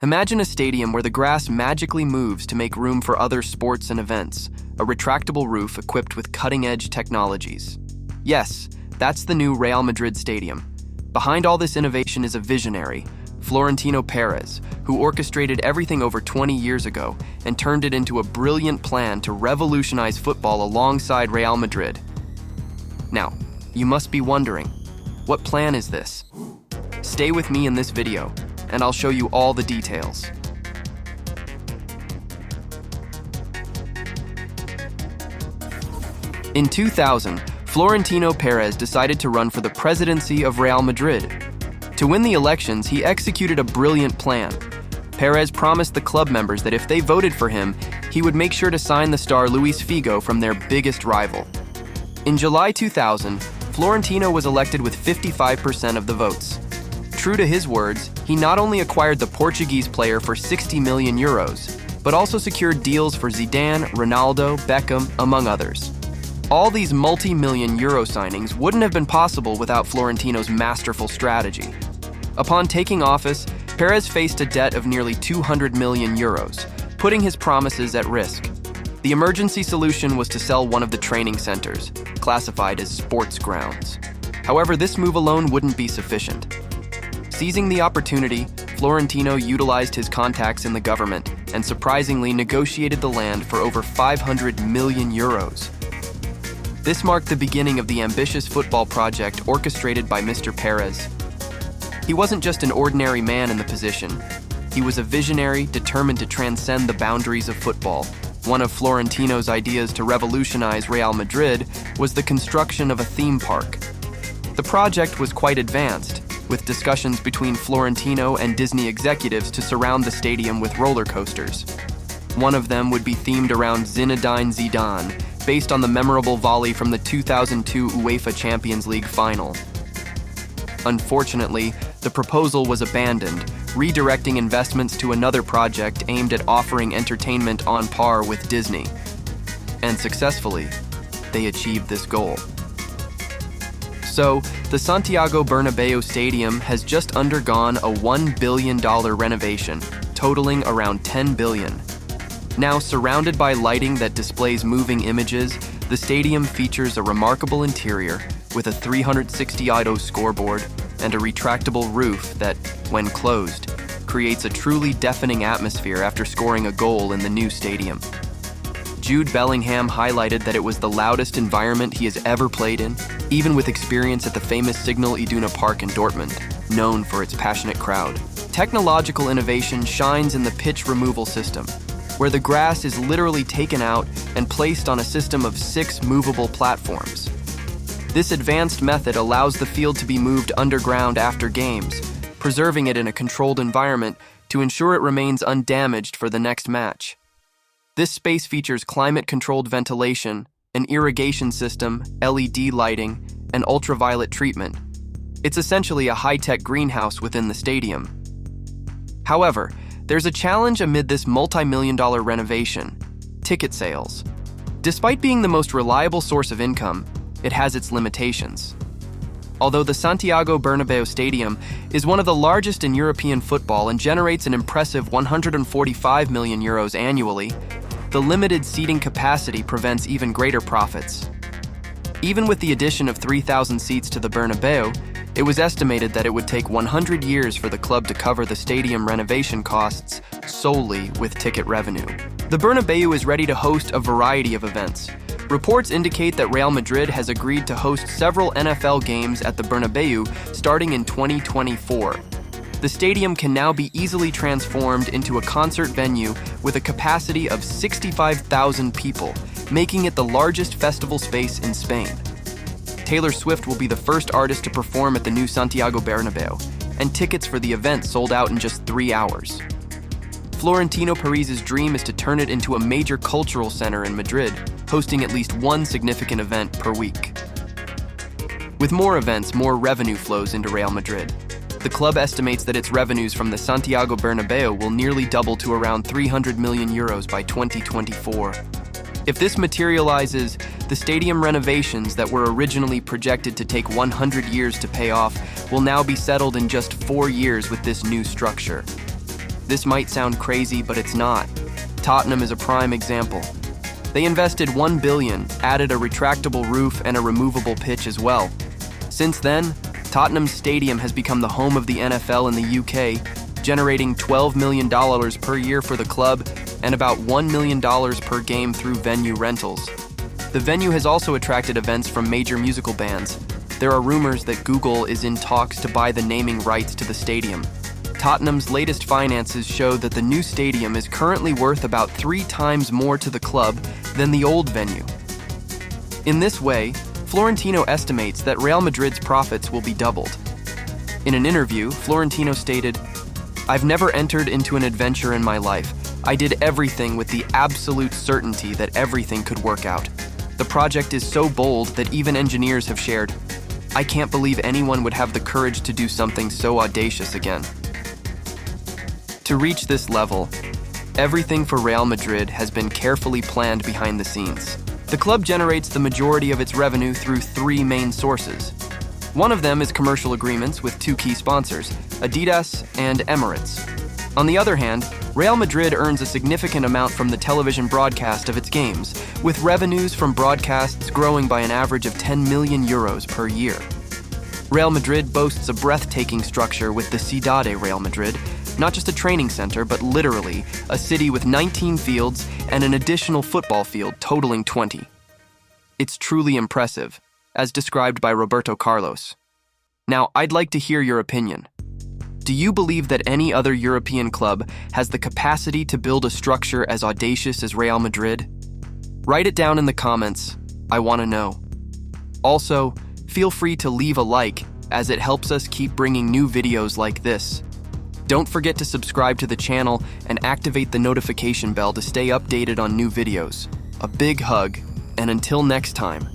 Imagine a stadium where the grass magically moves to make room for other sports and events, a retractable roof equipped with cutting-edge technologies. Yes, that's the new Real Madrid stadium. Behind all this innovation is a visionary, Florentino Perez, who orchestrated everything over 20 years ago and turned it into a brilliant plan to revolutionize football alongside Real Madrid. Now, you must be wondering, what plan is this? Stay with me in this video, and I'll show you all the details. In 2000, Florentino Perez decided to run for the presidency of Real Madrid. To win the elections, he executed a brilliant plan. Perez promised the club members that if they voted for him, he would make sure to sign the star Luis Figo from their biggest rival. In July 2000, Florentino was elected with 55% of the votes. True to his words, he not only acquired the Portuguese player for 60 million euros, but also secured deals for Zidane, Ronaldo, Beckham, among others. All these multi-million euro signings wouldn't have been possible without Florentino's masterful strategy. Upon taking office, Perez faced a debt of nearly 200 million euros, putting his promises at risk. The emergency solution was to sell one of the training centers, classified as sports grounds. However, this move alone wouldn't be sufficient. Seizing the opportunity, Florentino utilized his contacts in the government and surprisingly negotiated the land for over 500 million euros. This marked the beginning of the ambitious football project orchestrated by Mr. Perez. He wasn't just an ordinary man in the position. He was a visionary determined to transcend the boundaries of football. One of Florentino's ideas to revolutionize Real Madrid was the construction of a theme park. The project was quite advanced, with discussions between Florentino and Disney executives to surround the stadium with roller coasters. One of them would be themed around Zinedine Zidane, based on the memorable volley from the 2002 UEFA Champions League final. Unfortunately, the proposal was abandoned, redirecting investments to another project aimed at offering entertainment on par with Disney. And successfully, they achieved this goal. So, the Santiago Bernabéu Stadium has just undergone a $1 billion renovation, totaling around $10 billion. Now surrounded by lighting that displays moving images, the stadium features a remarkable interior with a 360° scoreboard and a retractable roof that, when closed, creates a truly deafening atmosphere after scoring a goal in the new stadium. Jude Bellingham highlighted that it was the loudest environment he has ever played in, even with experience at the famous Signal Iduna Park in Dortmund, known for its passionate crowd. Technological innovation shines in the pitch removal system, where the grass is literally taken out and placed on a system of 6 movable platforms. This advanced method allows the field to be moved underground after games, preserving it in a controlled environment to ensure it remains undamaged for the next match. This space features climate-controlled ventilation, an irrigation system, LED lighting, and ultraviolet treatment. It's essentially a high-tech greenhouse within the stadium. However, there's a challenge amid this multi-million-dollar renovation: ticket sales. Despite being the most reliable source of income, it has its limitations. Although the Santiago Bernabéu Stadium is one of the largest in European football and generates an impressive 145 million euros annually, the limited seating capacity prevents even greater profits. Even with the addition of 3,000 seats to the Bernabéu, it was estimated that it would take 100 years for the club to cover the stadium renovation costs solely with ticket revenue. The Bernabéu is ready to host a variety of events. Reports indicate that Real Madrid has agreed to host several NFL games at the Bernabéu starting in 2024. The stadium can now be easily transformed into a concert venue with a capacity of 65,000 people, making it the largest festival space in Spain. Taylor Swift will be the first artist to perform at the new Santiago Bernabéu, and tickets for the event sold out in just 3 hours. Florentino Perez's dream is to turn it into a major cultural center in Madrid, hosting at least one significant event per week. With more events, more revenue flows into Real Madrid. The club estimates that its revenues from the Santiago Bernabéu will nearly double to around 300 million euros by 2024. If this materializes, the stadium renovations that were originally projected to take 100 years to pay off will now be settled in just 4 years with this new structure. This might sound crazy, but it's not. Tottenham is a prime example. They invested $1 billion, added a retractable roof and a removable pitch as well. Since then, Tottenham's stadium has become the home of the NFL in the UK, generating $12 million per year for the club and about $1 million per game through venue rentals. The venue has also attracted events from major musical bands. There are rumors that Google is in talks to buy the naming rights to the stadium. Tottenham's latest finances show that the new stadium is currently worth about 3 times more to the club than the old venue. In this way, Florentino estimates that Real Madrid's profits will be doubled. In an interview, Florentino stated, "I've never entered into an adventure in my life. I did everything with the absolute certainty that everything could work out. The project is so bold that even engineers have shared, I can't believe anyone would have the courage to do something so audacious again." To reach this level, everything for Real Madrid has been carefully planned behind the scenes. The club generates the majority of its revenue through 3 main sources. One of them is commercial agreements with 2 key sponsors, Adidas and Emirates. On the other hand, Real Madrid earns a significant amount from the television broadcast of its games, with revenues from broadcasts growing by an average of 10 million euros per year. Real Madrid boasts a breathtaking structure with the Ciudad Real Madrid, not just a training center, but literally a city with 19 fields and an additional football field totaling 20. It's truly impressive, as described by Roberto Carlos. Now, I'd like to hear your opinion. Do you believe that any other European club has the capacity to build a structure as audacious as Real Madrid? Write it down in the comments. I want to know. Also, feel free to leave a like, as it helps us keep bringing new videos like this. Don't forget to subscribe to the channel and activate the notification bell to stay updated on new videos. A big hug, and until next time.